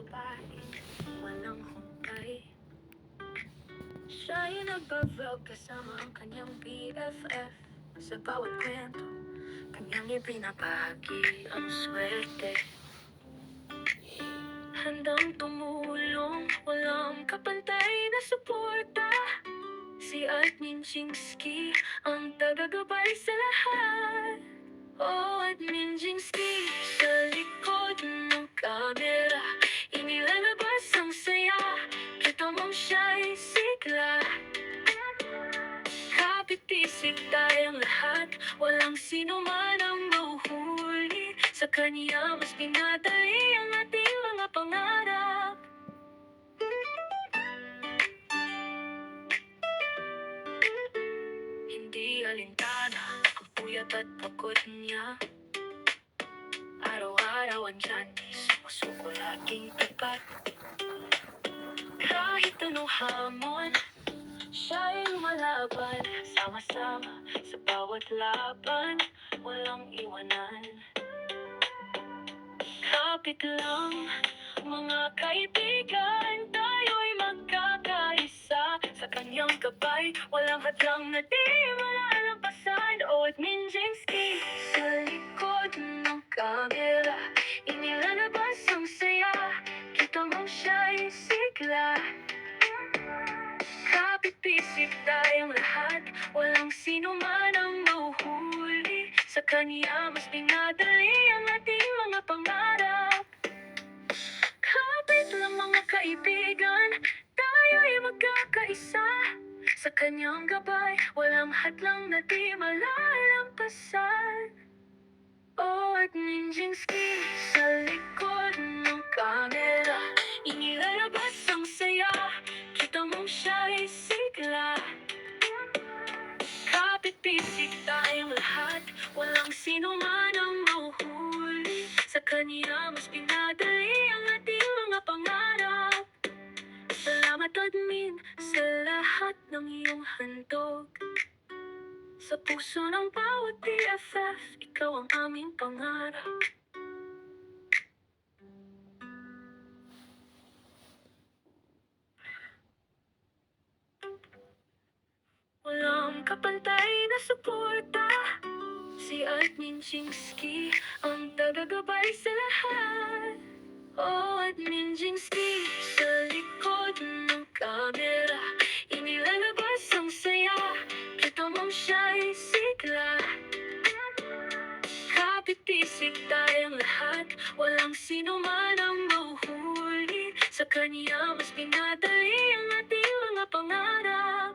babaeng walang hukay. Siya'y nagbablog kasama ang kanyang BFF. Sa bawat kwento, kanyang ibinabahagi ang swerte. Handang tumulong, walang kapantay na suporta. Si Admin Chingsky ang tagagabay sa lahat. Oh, Admin Chingsky, sa likod ng kamera, inilalabas ang saya. Kita mong siya'y sigla. Kapit-isip tayong lahat, walang sino man ang mahuhuli. Sa kanya mas pinadali ang ating mga pangarap. Hindi alintana ang puyat at pagod niya. Araw-araw andyan, sumusuko laging tapat. Kahit anong hamon, siya'y lumalaban. Sama-sama sa bawat laban, walang iwanan. Kapit lang, mga kaibigan, tayo'y magkakaisa. Sa kanyang gabay, walang hadlang na di malalampasan. O Admin Chingsky, sa likod ng kamera, inilalabas ang saya. Kita mong siya'y sigla. Kapit-isip tayong lahat, walang sino man ang mahuhuli. Sa kanya mas pinadali ang ating mga pangarap. Kapit lang mga kaibigan, tayo'y magkakaisa. Sa kanyang gabay, walang hadlang na di malalampasan. Oh, Admin Chingsky, sa likod ng kamera, inilalabas ang saya. Kita mong siya'y sigla. Kapit-isip tayong lahat, walang sino man ang mahuhuli. Sa kanya mas pinadali ang ating mga pangarap. Salamat Admin sa lahat ng iyong handog. Sa puso ng bawat BFF, ikaw ang aming pangarap. Walang kapantay na suporta. Si Admin Chingsky ang tagagabay sa lahat. Oh, Admin Chingsky, sa likod ng kamera, inilalabas ang saya. Kita mong siya'y sigla. Kapit-isip tayong lahat, walang sino man ang mahuhuli. Sa kanya mas pinadali ang ating mga pangarap.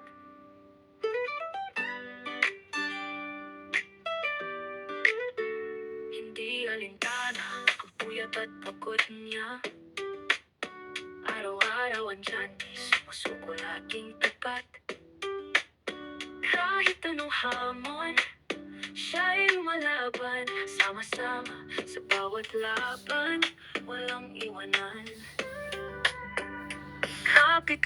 Hindi alintana ang puyat at pagod niya. Araw-araw andyan, sumusuko laging tapat. Kahit anong hamon, siya'y lumalaban. Sama-sama sa bawat laban, walang iwanan. Kapit